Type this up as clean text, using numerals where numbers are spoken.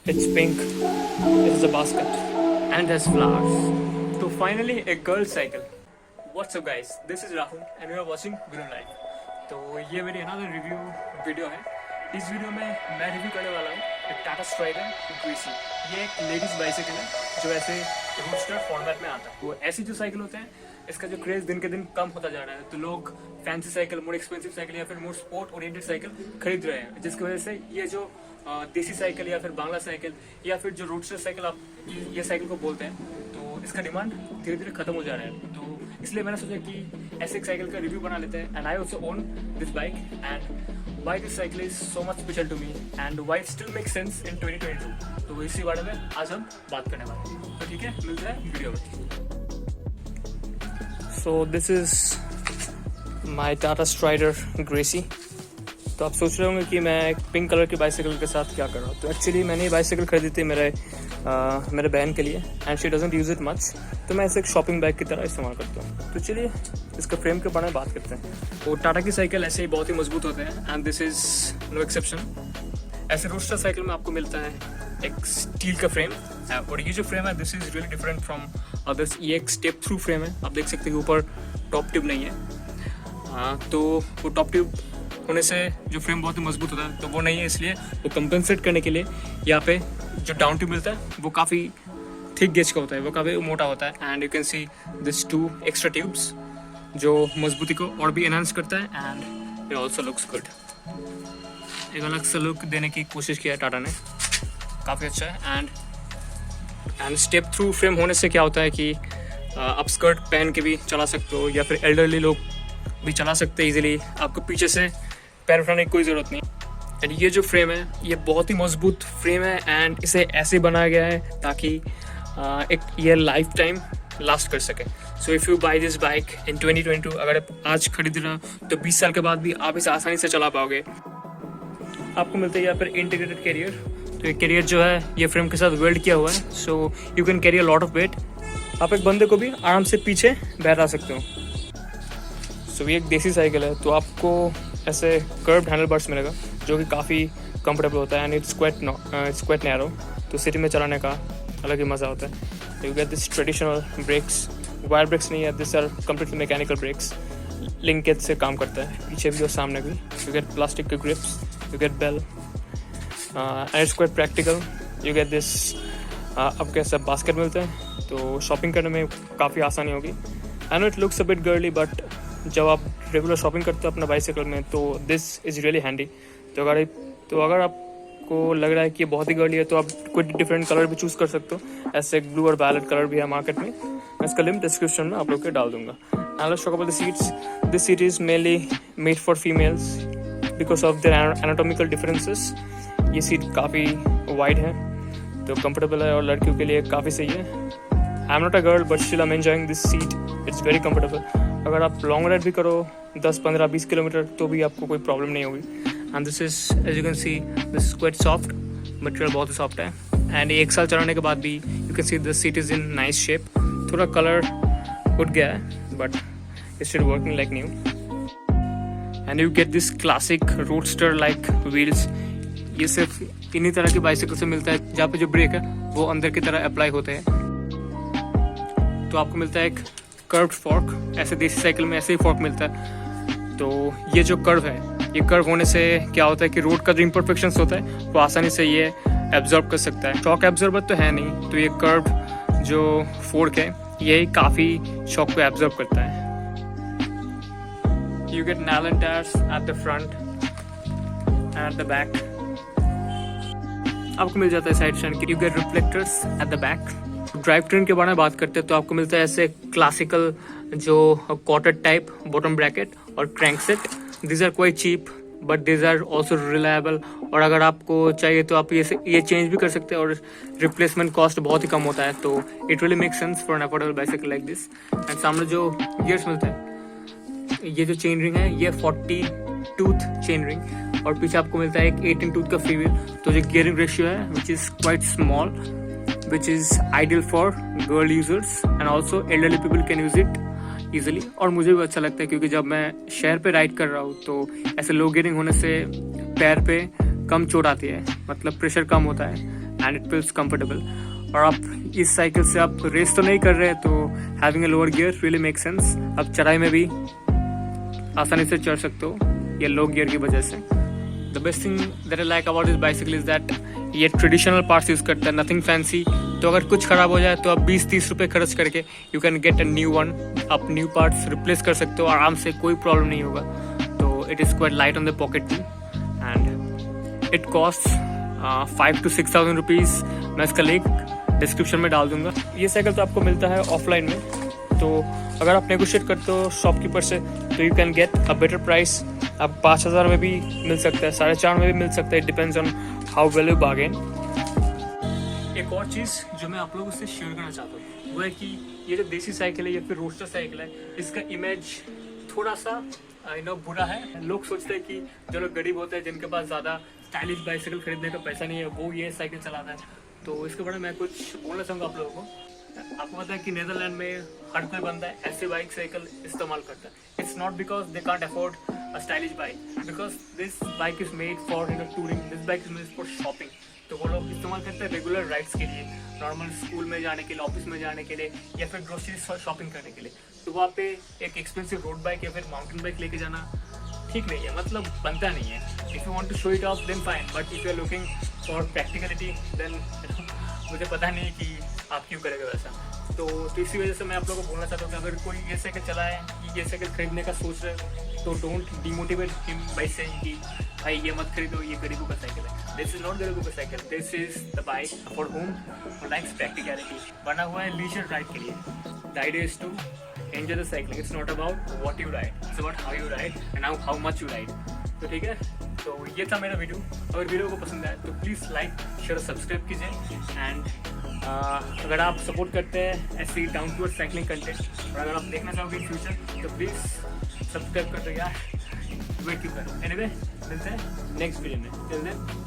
It's pink. This is a basket. And it has flowers. So finally a girl cycle. What's up guys? This is Rahul and you are watching Guru Life. तो ये मेरी another review video है. इस video में मैं review करने वाला हूँ एक टाटा स्ट्राइडर ग्रेसी. ये एक लेडीज़ बाइसाइकिल है जो ऐसे रूस्टर फॉर्मेट में आता है. तो ऐसी जो साइकिल होते हैं इसका जो क्रेज़ दिन के दिन कम होता जा रहा है. तो लोग fancy cycle, more expensive cycle या फिर मोर स्पोर्ट ओरिएंटेड साइकिल खरीद रहे हैं, जिसकी वजह से ये जो देसी साइकिल या फिर बांग्ला साइकिल या फिर जो रूस्टर साइकिल आप ये साइकिल को बोलते हैं, तो इसका डिमांड धीरे धीरे खत्म हो जा रहा है. तो इसलिए मैंने सोचा कि ऐसे एक साइकिल का रिव्यू बना लेते हैं. And I also own this bike and why this cycle is so much special to me and why it still make sense in 2022. तो इसी बारे में आज हम बात करने वाले हैं. तो ठीक है, मिलता है वीडियो में. So this is my Tata Stryder Gracie. तो आप सोच रहे होंगे कि मैं एक पिंक कलर की बाइसाइकिल के साथ क्या कर रहा हूँ. तो एक्चुअली मैंने ये बाइसाइकिल खरीदी थी मेरे बहन के लिए and she doesn't use it much. तो मैं इसे एक शॉपिंग बैग की तरह इस्तेमाल करता हूँ. तो चलिए इसका फ्रेम के बारे में बात करते हैं. तो टाटा की साइकिल ऐसे ही बहुत ही मजबूत होते हैं and this is no exception. ऐसे रोस्टर साइकिल में आपको मिलता है एक स्टील का फ्रेम और ये जो फ्रेम है this is really different from others. ये एक स्टेप थ्रू फ्रेम है. आप देख सकते हैं कि ऊपर टॉप ट्यूब नहीं है. तो वो टॉप ट्यूब होने से जो फ्रेम बहुत ही मजबूत होता है तो वो नहीं है, इसलिए वो कंपनसेट करने के लिए यहाँ पे जो डाउन ट्यूब मिलता है वो काफ़ी थिक गेज का होता है, वो काफ़ी मोटा होता है. And you can see this 2 extra tubes जो मजबूती को और भी एनहांस करता है and it also looks good. एक अलग सा लुक देने की कोशिश किया है टाटा ने, काफ़ी अच्छा है. एंड स्टेप थ्रू फ्रेम होने से क्या होता है कि आप स्कर्ट पहन के भी चला सकते हो या फिर एल्डरली लोग भी चला सकते हैं इजीली. आपको पीछे से पैर उठाने की कोई ज़रूरत नहीं. एंड ये जो फ्रेम है ये बहुत ही मजबूत फ्रेम है एंड इसे ऐसे बनाया गया है ताकि एक ये लाइफ टाइम लास्ट कर सके. So if you by this bike in 2022, अगर आप आज खरीद रहे हो तो 20 साल के बाद भी आप इसे आसानी से चला पाओगे. आपको मिलता है यहाँ पर इंटीग्रेटेड कैरियर. तो ये कैरियर जो है ये फ्रेम के साथ वेल्ड किया हुआ है, so you can carry a lot of weight. आप एक बंदे को भी आराम से पीछे बैठा सकते हो. सो ये एक देसी साइकिल है तो आपको ऐसे कर्व्ड हैंडल बार्स मिलेगा जो कि काफ़ी कंफर्टेबल होता है एंड इट्स क्वाइट नैरो. तो सिटी में चलाने का अलग ही मज़ा होता है. You get this traditional brakes, wire brakes नहीं है, this are completely mechanical brakes. Linkage से काम करता है पीछे भी और सामने भी. यू गेट प्लास्टिक के grips, you get bell and it's quite practical. You get this आपके सब बास्केट मिलते हैं तो शॉपिंग करने में काफ़ी आसानी होगी. I know it looks a bit girly but जब आप रेगुलर शॉपिंग करते हो अपना बाइसाइकिल में तो दिस इज़ रियली हैंडी. तो अगर आपको लग रहा है कि ये बहुत ही गर्ली है तो आप कोई डिफरेंट कलर भी चूज़ कर सकते हो. ऐसे ब्लू और वायलेट कलर भी है मार्केट में. मैं इसका लिंक डिस्क्रिप्शन में आप लोग के डाल दूंगा. And let's talk about the seats. This seat is mainly made for females because of their anatomical differences. ये सीट काफ़ी वाइड है तो कंफर्टेबल है और लड़कियों के लिए काफ़ी सही है. I am not a girl but still I am enjoying this seat. It's very comfortable. अगर आप लॉन्ग राइड भी करो 10, 15, 20 किलोमीटर तो भी आपको कोई प्रॉब्लम नहीं होगी. And this is as you can see this is quite soft. Material बहुत ही सॉफ्ट है एंड 1 साल चलाने के बाद भी you can see this seat is in nice shape. थोड़ा कलर उठ गया है but it's still working like new. And you get this classic roadster like wheels. ये सिर्फ इन्हीं तरह की बाइसाइकिल से मिलता है जहाँ पे जो ब्रेक है वो अंदर की तरह अप्लाई होते हैं. तो आपको मिलता है एक कर्व्ड फॉर्क. ऐसे देसी साइकिल में ऐसे ही फॉर्क मिलता है. तो ये जो कर्व है ये कर्व होने से क्या होता है कि रोड का जो इम्परफेक्शंस होता है वो आसानी से ये एब्जॉर्ब कर सकता है. शॉक एब्जॉर्बर तो है नहीं तो ये कर्व्ड जो फोर्क है ये काफ़ी शॉक को एब्जॉर्ब करता है. You get nylon tyres at the front and at the back. आपको मिल जाता है side stand. You get reflectors at the back. Drive train के बारे में बात करते हैं तो आपको मिलता है ऐसे क्लासिकल जो क्वार्टर टाइप बॉटम ब्रैकेट और crank set. This are quite cheap but this are also reliable. और अगर आपको चाहिए तो आप ये चेंज भी कर सकते हैं और रिप्लेसमेंट कॉस्ट बहुत ही कम होता है. तो it really make sense for an affordable bicycle like this. And सामने जो गियर्स मिलता है ये जो चेन रिंग है ये 40 टूथ चेन रिंग और पीछे आपको मिलता है एक 18 टूथ का फ्री व्हील. तो जो गियरिंग रेशियो है which is quite small which is ideal for girl users and also elderly people can use it easily. और मुझे भी अच्छा लगता है क्योंकि जब मैं शहर पे राइड कर रहा हूँ तो ऐसे लो गियरिंग होने से पैर पे कम चोट आती है, मतलब प्रेशर कम होता है एंड इट फील्स कंफर्टेबल। और आप इस साइकिल से आप रेस तो नहीं कर रहे तो having a lower gear really make sense. आप चढ़ाई में भी आसानी से चढ़ सकते हो ये लो गियर की वजह से। The best thing that I like about this bicycle is that ये ट्रेडिशनल पार्ट्स यूज़ करता है, नथिंग फैंसी। तो अगर कुछ ख़राब हो जाए तो आप 20-30 रुपये खर्च करके you can get a new one. आप न्यू पार्ट्स रिप्लेस कर सकते हो आराम से, कोई प्रॉब्लम नहीं होगा। तो it is quite light on the pocket too and it cost 5,000 to 6,000 rupees. मैं इसका लिंक डिस्क्रिप्शन में डाल दूंगा। ये साइकिल तो आपको मिलता है ऑफलाइन में, तो अगर आप नेगोशिएट करते हो शॉपकीपर से तो you can get a better price. आप 5,000 में भी मिल सकता है, 4,500 में भी मिल सकता है, it depends on how well you bargain. एक और चीज़ जो मैं आप लोगों से शेयर करना चाहता हूँ वो है कि ये जो देसी साइकिल है या फिर रोस्टर साइकिल है, इसका इमेज थोड़ा सा बुरा है। लोग सोचते हैं कि जो लोग गरीब होते हैं, जिनके पास ज़्यादा स्टाइलिश बाइसाइकिल खरीदने का पैसा नहीं है, वो ये साइकिल चलाता है। तो इसके बारे में मैं कुछ बोलना चाहूँगा आप लोगों को। आपको पता है कि नीदरलैंड में हर कोई बंदा ऐसे बाइक साइकिल इस्तेमाल करता है। It's not because they can't afford a stylish bike, because this bike is made for touring, this bike is made for shopping. तो वो लोग इस्तेमाल करते हैं रेगुलर राइड्स के लिए, नॉर्मल स्कूल में जाने के लिए, ऑफिस में जाने के लिए या फिर ग्रोसरी शॉपिंग करने के लिए। तो वहाँ पे एक एक्सपेंसिव रोड बाइक या फिर माउंटेन बाइक लेके जाना ठीक नहीं है, मतलब बनता नहीं है। If you want to show it off then fine, but if you are looking for practicality then मुझे पता नहीं कि आप क्यों करेंगे वैसा। तो इसी वजह से मैं आप लोगों को बोलना चाहता हूँ कि अगर कोई ये साइकिल चलाए, ये साइकिल खरीदने का सोच रहे हो तो don't demotivate him by saying कि भाई ये मत खरीदो, ये गरीबों का साइकिल है। दिस इज नॉट गरीबों का cycle, this is the bike for home likes practicality. बना हुआ है लीजर राइड के लिए। The idea is to enjoy the cycling. It's not about what you ride, it's about how you ride and how much you ride. तो ठीक है, तो ये था मेरा वीडियो। अगर वीडियो को पसंद आया तो प्लीज़ लाइक शेयर सब्सक्राइब कीजिए। एंड अगर आप सपोर्ट करते हैं ऐसी down to earth cycling content और अगर आप देखना चाहोगे इन फ्यूचर तो प्लीज़ सब्सक्राइब कर दो यार, वेट क्यों करो। एनीवे मिलते हैं नेक्स्ट वीडियो में, टिल देन